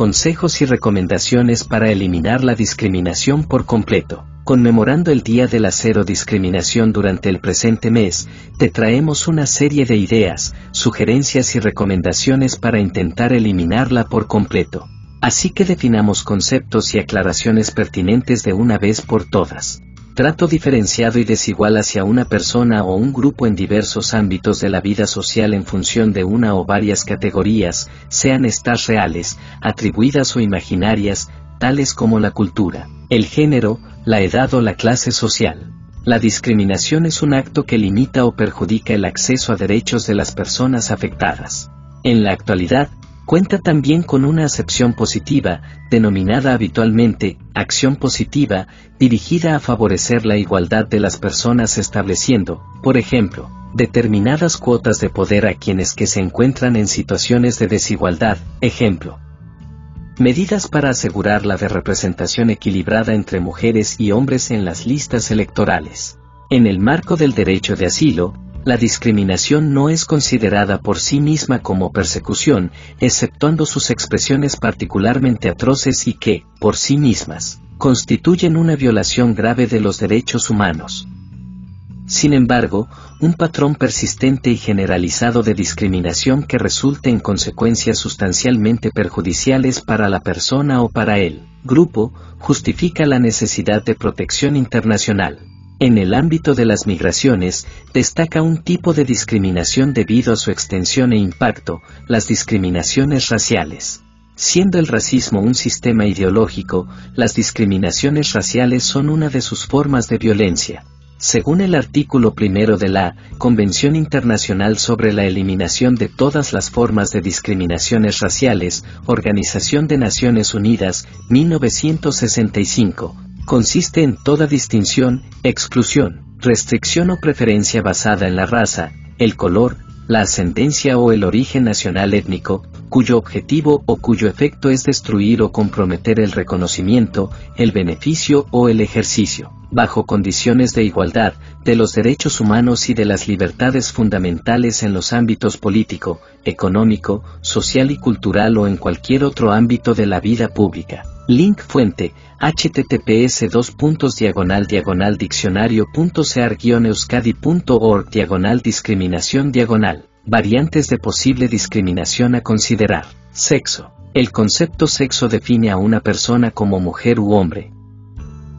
consejos y recomendaciones para eliminar la discriminación por completo. Conmemorando el Día de la Cero Discriminación durante el presente mes, te traemos una serie de ideas, sugerencias y recomendaciones para intentar eliminarla por completo. Así que definamos conceptos y aclaraciones pertinentes de una vez por todas. Trato diferenciado y desigual hacia una persona o un grupo en diversos ámbitos de la vida social en función de una o varias categorías, sean estas reales, atribuidas o imaginarias, tales como la cultura, el género, la edad o la clase social. La discriminación es un acto que limita o perjudica el acceso a derechos de las personas afectadas. En la actualidad, cuenta también con una acepción positiva, denominada habitualmente acción positiva, dirigida a favorecer la igualdad de las personas estableciendo, por ejemplo, determinadas cuotas de poder a quienes que se encuentran en situaciones de desigualdad, ejemplo. Medidas para asegurar la representación equilibrada entre mujeres y hombres en las listas electorales. En el marco del derecho de asilo, la discriminación no es considerada por sí misma como persecución, exceptuando sus expresiones particularmente atroces y que, por sí mismas, constituyen una violación grave de los derechos humanos. Sin embargo, un patrón persistente y generalizado de discriminación que resulte en consecuencias sustancialmente perjudiciales para la persona o para el grupo, justifica la necesidad de protección internacional. En el ámbito de las migraciones, destaca un tipo de discriminación debido a su extensión e impacto, las discriminaciones raciales. Siendo el racismo un sistema ideológico, las discriminaciones raciales son una de sus formas de violencia. Según el artículo 1 de la Convención Internacional sobre la Eliminación de todas las formas de discriminaciones raciales, Organización de Naciones Unidas, 1965, consiste en toda distinción, exclusión, restricción o preferencia basada en la raza, el color, la ascendencia o el origen nacional étnico, cuyo objetivo o cuyo efecto es destruir o comprometer el reconocimiento, el beneficio o el ejercicio, bajo condiciones de igualdad, de los derechos humanos y de las libertades fundamentales en los ámbitos político, económico, social y cultural o en cualquier otro ámbito de la vida pública. Link fuente, https://diccionario.cear-euskadi.org /discriminación variantes de posible discriminación a considerar. Sexo. El concepto sexo define a una persona como mujer u hombre.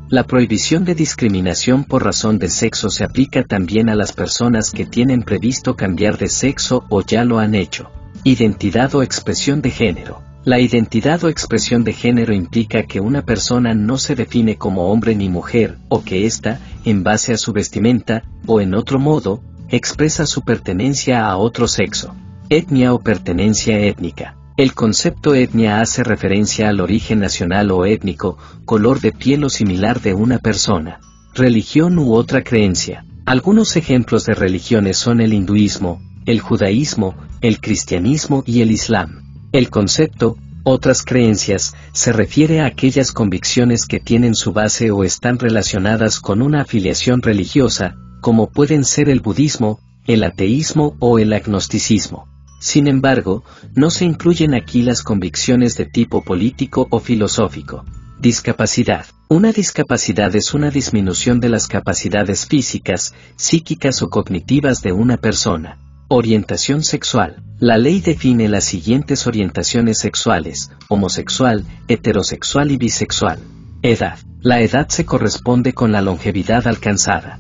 La prohibición de discriminación por razón de sexo se aplica también a las personas que tienen previsto cambiar de sexo o ya lo han hecho. Identidad o expresión de género. La identidad o expresión de género implica que una persona no se define como hombre ni mujer, o que ésta, en base a su vestimenta, o en otro modo, expresa su pertenencia a otro sexo. Etnia o pertenencia étnica. El concepto etnia hace referencia al origen nacional o étnico, color de piel o similar de una persona. Religión u otra creencia. Algunos ejemplos de religiones son el hinduismo, el judaísmo, el cristianismo y el islam. El concepto, otras creencias, se refiere a aquellas convicciones que tienen su base o están relacionadas con una afiliación religiosa, como pueden ser el budismo, el ateísmo o el agnosticismo. Sin embargo, no se incluyen aquí las convicciones de tipo político o filosófico. Discapacidad. Una discapacidad es una disminución de las capacidades físicas, psíquicas o cognitivas de una persona. Orientación sexual. La ley define las siguientes orientaciones sexuales: homosexual, heterosexual y bisexual. Edad. La edad se corresponde con la longevidad alcanzada.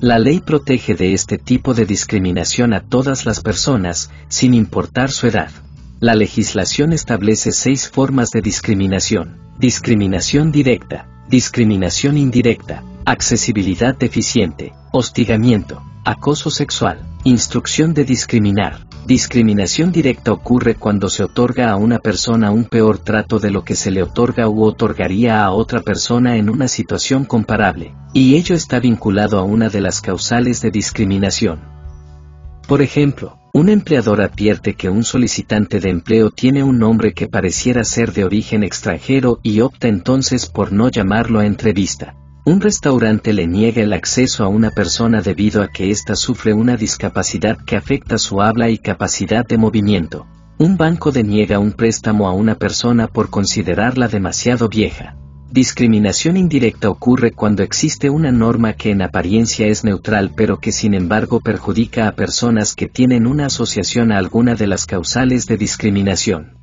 La ley protege de este tipo de discriminación a todas las personas, sin importar su edad. La legislación establece 6 formas de discriminación: discriminación directa, discriminación indirecta, accesibilidad deficiente, hostigamiento, acoso sexual, instrucción de discriminar. Discriminación directa ocurre cuando se otorga a una persona un peor trato de lo que se le otorga u otorgaría a otra persona en una situación comparable, y ello está vinculado a una de las causales de discriminación. Por ejemplo, un empleador advierte que un solicitante de empleo tiene un nombre que pareciera ser de origen extranjero y opta entonces por no llamarlo a entrevista. Un restaurante le niega el acceso a una persona debido a que ésta sufre una discapacidad que afecta su habla y capacidad de movimiento. Un banco deniega un préstamo a una persona por considerarla demasiado vieja. Discriminación indirecta ocurre cuando existe una norma que en apariencia es neutral pero que sin embargo perjudica a personas que tienen una asociación a alguna de las causales de discriminación.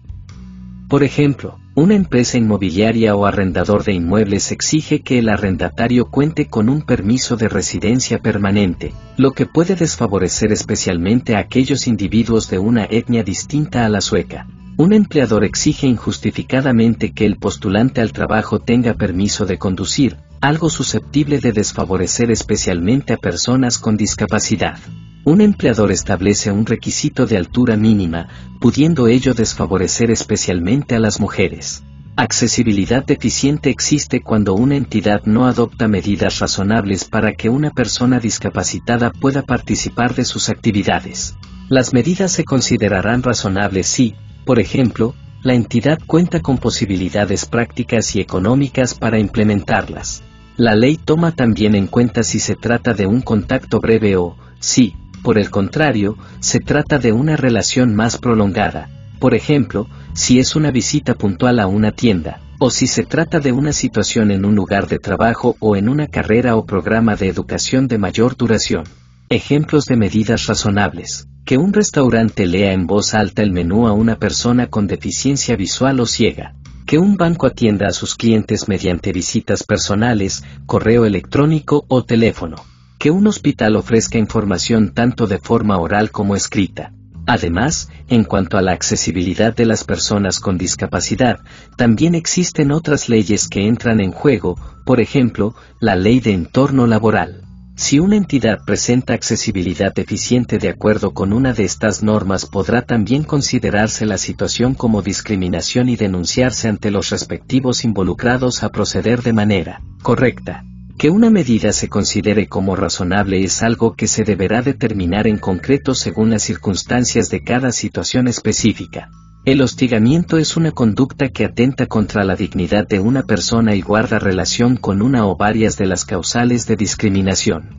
Por ejemplo, una empresa inmobiliaria o arrendador de inmuebles exige que el arrendatario cuente con un permiso de residencia permanente, lo que puede desfavorecer especialmente a aquellos individuos de una etnia distinta a la sueca. Un empleador exige injustificadamente que el postulante al trabajo tenga permiso de conducir, algo susceptible de desfavorecer especialmente a personas con discapacidad. Un empleador establece un requisito de altura mínima, pudiendo ello desfavorecer especialmente a las mujeres. Accesibilidad deficiente existe cuando una entidad no adopta medidas razonables para que una persona discapacitada pueda participar de sus actividades. Las medidas se considerarán razonables si, por ejemplo, la entidad cuenta con posibilidades prácticas y económicas para implementarlas. La ley toma también en cuenta si se trata de un contacto breve o, si, por el contrario, se trata de una relación más prolongada, por ejemplo, si es una visita puntual a una tienda, o si se trata de una situación en un lugar de trabajo o en una carrera o programa de educación de mayor duración. Ejemplos de medidas razonables. Que un restaurante lea en voz alta el menú a una persona con deficiencia visual o ciega. Que un banco atienda a sus clientes mediante visitas personales, correo electrónico o teléfono. Que un hospital ofrezca información tanto de forma oral como escrita. Además, en cuanto a la accesibilidad de las personas con discapacidad, también existen otras leyes que entran en juego, por ejemplo, la Ley de Entorno Laboral. Si una entidad presenta accesibilidad deficiente de acuerdo con una de estas normas, podrá también considerarse la situación como discriminación y denunciarse ante los respectivos involucrados a proceder de manera correcta. Que una medida se considere como razonable es algo que se deberá determinar en concreto según las circunstancias de cada situación específica. El hostigamiento es una conducta que atenta contra la dignidad de una persona y guarda relación con una o varias de las causales de discriminación.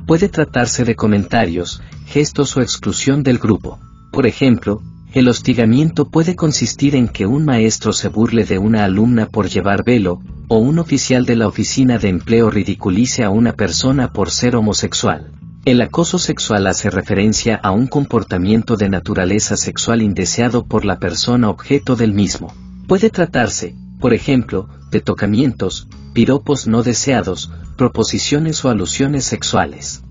Puede tratarse de comentarios, gestos o exclusión del grupo. Por ejemplo, el hostigamiento puede consistir en que un maestro se burle de una alumna por llevar velo, o un oficial de la oficina de empleo ridiculice a una persona por ser homosexual. El acoso sexual hace referencia a un comportamiento de naturaleza sexual indeseado por la persona objeto del mismo. Puede tratarse, por ejemplo, de tocamientos, piropos no deseados, proposiciones o alusiones sexuales.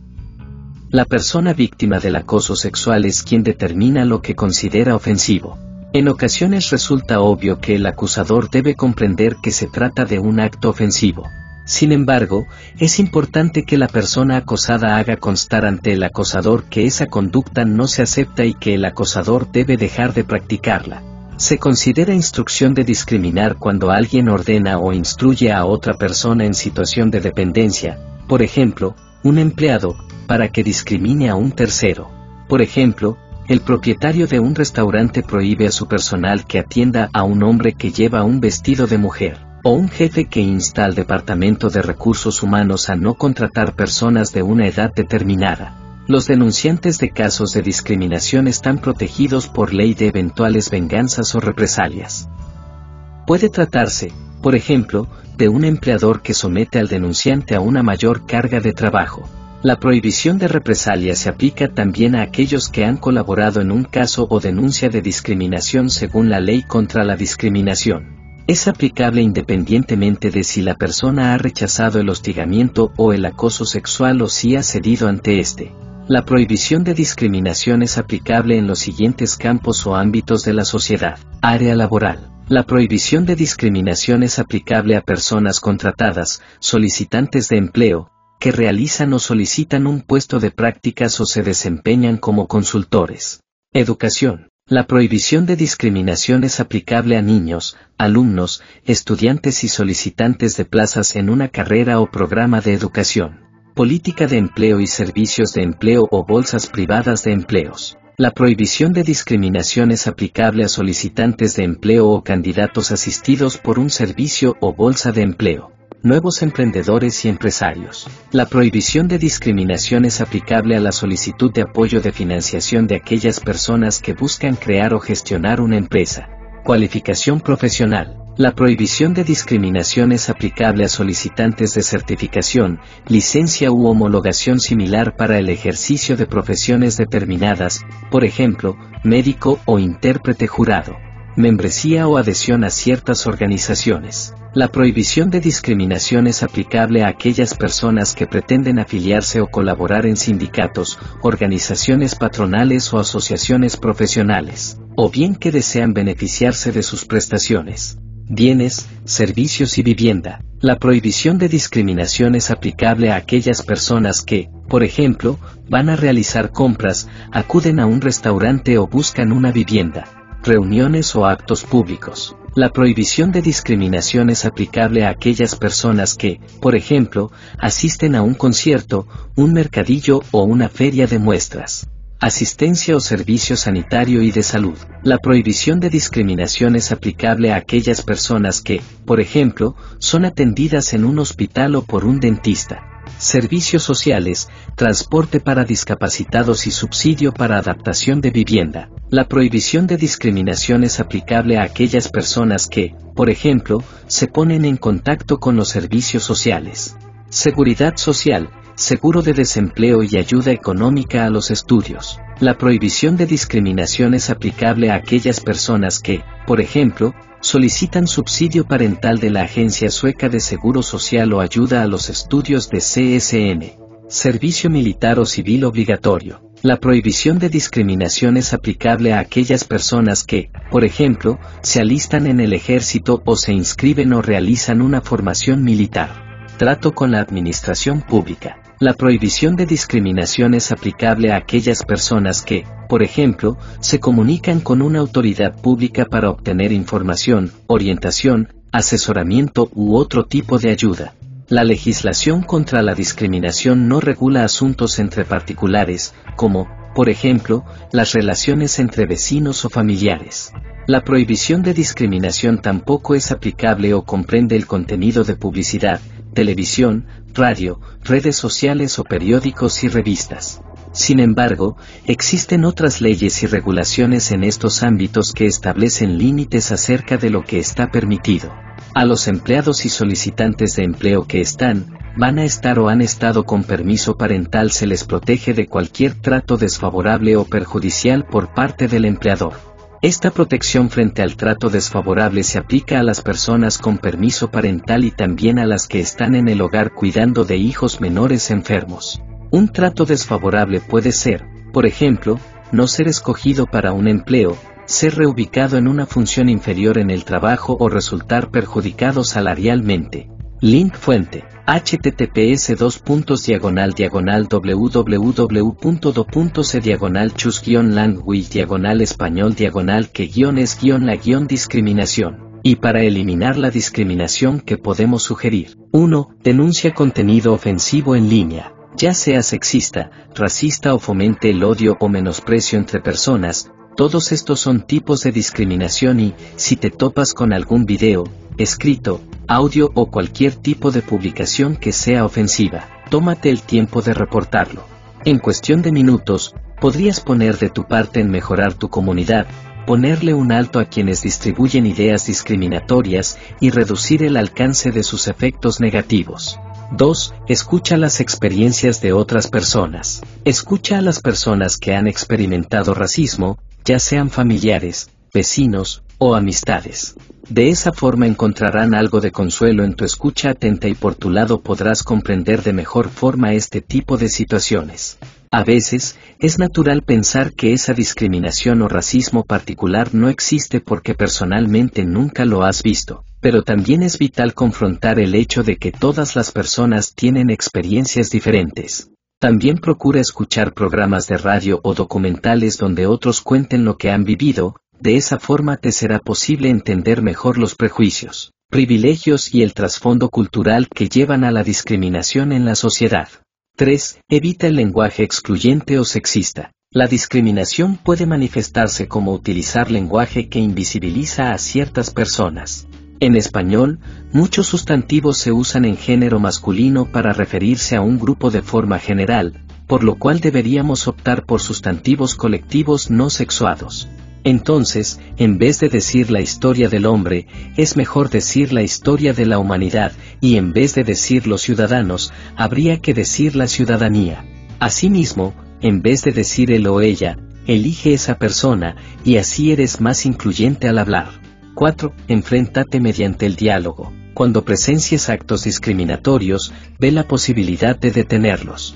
La persona víctima del acoso sexual es quien determina lo que considera ofensivo. En ocasiones resulta obvio que el acusador debe comprender que se trata de un acto ofensivo. Sin embargo, es importante que la persona acosada haga constar ante el acosador que esa conducta no se acepta y que el acosador debe dejar de practicarla. Se considera instrucción de discriminar cuando alguien ordena o instruye a otra persona en situación de dependencia, por ejemplo, un empleado, para que discrimine a un tercero. Por ejemplo, el propietario de un restaurante prohíbe a su personal que atienda a un hombre que lleva un vestido de mujer. O un jefe que insta al Departamento de Recursos Humanos a no contratar personas de una edad determinada. Los denunciantes de casos de discriminación están protegidos por ley de eventuales venganzas o represalias. Puede tratarse, por ejemplo, de un empleador que somete al denunciante a una mayor carga de trabajo. La prohibición de represalia se aplica también a aquellos que han colaborado en un caso o denuncia de discriminación según la Ley contra la Discriminación. Es aplicable independientemente de si la persona ha rechazado el hostigamiento o el acoso sexual o si ha cedido ante este. La prohibición de discriminación es aplicable en los siguientes campos o ámbitos de la sociedad. Área laboral. La prohibición de discriminación es aplicable a personas contratadas, solicitantes de empleo, que realizan o solicitan un puesto de prácticas o se desempeñan como consultores. Educación. La prohibición de discriminación es aplicable a niños, alumnos, estudiantes y solicitantes de plazas en una carrera o programa de educación. Política de empleo y servicios de empleo o bolsas privadas de empleos. La prohibición de discriminación es aplicable a solicitantes de empleo o candidatos asistidos por un servicio o bolsa de empleo. Nuevos emprendedores y empresarios. La prohibición de discriminación es aplicable a la solicitud de apoyo de financiación de aquellas personas que buscan crear o gestionar una empresa. Cualificación profesional. La prohibición de discriminación es aplicable a solicitantes de certificación, licencia u homologación similar para el ejercicio de profesiones determinadas, por ejemplo, médico o intérprete jurado. Membresía o adhesión a ciertas organizaciones. La prohibición de discriminación es aplicable a aquellas personas que pretenden afiliarse o colaborar en sindicatos, organizaciones patronales o asociaciones profesionales, o bien que desean beneficiarse de sus prestaciones, bienes, servicios y vivienda. La prohibición de discriminación es aplicable a aquellas personas que, por ejemplo, van a realizar compras, acuden a un restaurante o buscan una vivienda, reuniones o actos públicos. La prohibición de discriminación es aplicable a aquellas personas que, por ejemplo, asisten a un concierto, un mercadillo o una feria de muestras. Asistencia o servicio sanitario y de salud. La prohibición de discriminación es aplicable a aquellas personas que, por ejemplo, son atendidas en un hospital o por un dentista. Servicios sociales, transporte para discapacitados y subsidio para adaptación de vivienda. La prohibición de discriminación es aplicable a aquellas personas que, por ejemplo, se ponen en contacto con los servicios sociales. Seguridad social, seguro de desempleo y ayuda económica a los estudios. La prohibición de discriminación es aplicable a aquellas personas que, por ejemplo, solicitan subsidio parental de la Agencia Sueca de Seguro Social o ayuda a los estudios de CSN. Servicio militar o civil obligatorio. La prohibición de discriminación es aplicable a aquellas personas que, por ejemplo, se alistan en el ejército o se inscriben o realizan una formación militar. Trato con la administración pública. La prohibición de discriminación es aplicable a aquellas personas que, por ejemplo, se comunican con una autoridad pública para obtener información, orientación, asesoramiento u otro tipo de ayuda. La legislación contra la discriminación no regula asuntos entre particulares, como, por ejemplo, las relaciones entre vecinos o familiares. La prohibición de discriminación tampoco es aplicable o comprende el contenido de publicidad, televisión, radio, redes sociales o periódicos y revistas. Sin embargo, existen otras leyes y regulaciones en estos ámbitos que establecen límites acerca de lo que está permitido. A los empleados y solicitantes de empleo que van a estar o han estado con permiso parental se les protege de cualquier trato desfavorable o perjudicial por parte del empleador. Esta protección frente al trato desfavorable se aplica a las personas con permiso parental y también a las que están en el hogar cuidando de hijos menores enfermos. Un trato desfavorable puede ser, por ejemplo, no ser escogido para un empleo, ser reubicado en una función inferior en el trabajo o resultar perjudicado salarialmente. Link fuente: https://www.chus-language/español-que-es-la-discriminación. Y para eliminar la discriminación, ¿qué podemos sugerir? 1. Denuncia contenido ofensivo en línea, ya sea sexista, racista o fomente el odio o menosprecio entre personas. Todos estos son tipos de discriminación y, si te topas con algún video, escrito, audio o cualquier tipo de publicación que sea ofensiva, tómate el tiempo de reportarlo. En cuestión de minutos, podrías poner de tu parte en mejorar tu comunidad, ponerle un alto a quienes distribuyen ideas discriminatorias y reducir el alcance de sus efectos negativos. 2. Escucha las experiencias de otras personas. Escucha a las personas que han experimentado racismo, ya sean familiares, vecinos o amistades. De esa forma encontrarán algo de consuelo en tu escucha atenta y por tu lado podrás comprender de mejor forma este tipo de situaciones. A veces, es natural pensar que esa discriminación o racismo particular no existe porque personalmente nunca lo has visto, pero también es vital confrontar el hecho de que todas las personas tienen experiencias diferentes. También procura escuchar programas de radio o documentales donde otros cuenten lo que han vivido. De esa forma te será posible entender mejor los prejuicios, privilegios y el trasfondo cultural que llevan a la discriminación en la sociedad. 3. Evita el lenguaje excluyente o sexista. La discriminación puede manifestarse como utilizar lenguaje que invisibiliza a ciertas personas. En español, muchos sustantivos se usan en género masculino para referirse a un grupo de forma general, por lo cual deberíamos optar por sustantivos colectivos no sexuados. Entonces, en vez de decir la historia del hombre, es mejor decir la historia de la humanidad, y en vez de decir los ciudadanos, habría que decir la ciudadanía. Asimismo, en vez de decir él o ella, elige esa persona, y así eres más incluyente al hablar. 4. Enfréntate mediante el diálogo. Cuando presencies actos discriminatorios, ve la posibilidad de detenerlos.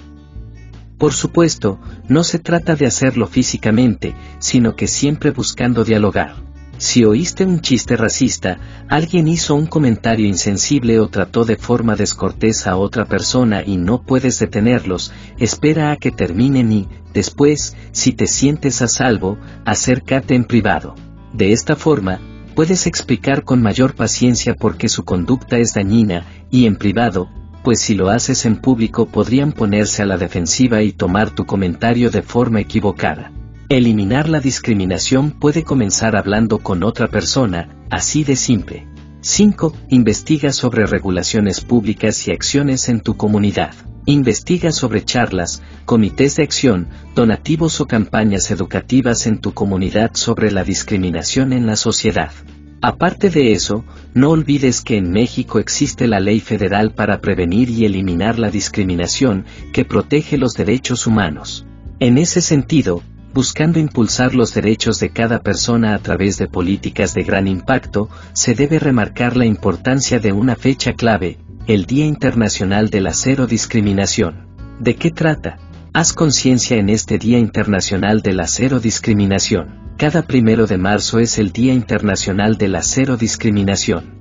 Por supuesto, no se trata de hacerlo físicamente, sino que siempre buscando dialogar. Si oíste un chiste racista, alguien hizo un comentario insensible o trató de forma descortés a otra persona y no puedes detenerlos, espera a que terminen y, después, si te sientes a salvo, acércate en privado. De esta forma, puedes explicar con mayor paciencia por qué su conducta es dañina, y en privado, pues si lo haces en público podrían ponerse a la defensiva y tomar tu comentario de forma equivocada. Eliminar la discriminación puede comenzar hablando con otra persona, así de simple. 5. Investiga sobre regulaciones públicas y acciones en tu comunidad. Investiga sobre charlas, comités de acción, donativos o campañas educativas en tu comunidad sobre la discriminación en la sociedad. Aparte de eso, no olvides que en México existe la Ley Federal para prevenir y eliminar la discriminación, que protege los derechos humanos. En ese sentido, buscando impulsar los derechos de cada persona a través de políticas de gran impacto, se debe remarcar la importancia de una fecha clave, el Día Internacional de la Cero Discriminación. ¿De qué trata? Haz conciencia en este Día Internacional de la Cero Discriminación. Cada 1 de marzo es el Día Internacional de la Cero Discriminación.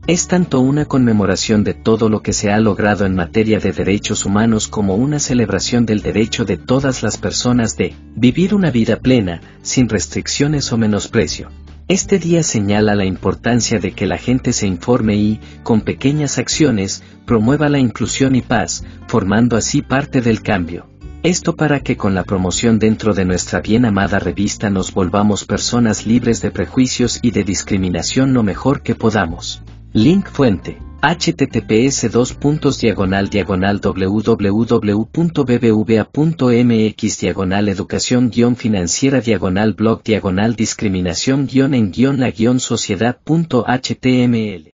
Es tanto una conmemoración de todo lo que se ha logrado en materia de derechos humanos como una celebración del derecho de todas las personas de vivir una vida plena, sin restricciones o menosprecio. Este día señala la importancia de que la gente se informe y, con pequeñas acciones, promueva la inclusión y paz, formando así parte del cambio. Esto para que con la promoción dentro de nuestra bien amada revista nos volvamos personas libres de prejuicios y de discriminación lo mejor que podamos. Link fuente: https://www.bbva.mx/educación-financiera-blog discriminación-en-la-sociedad.html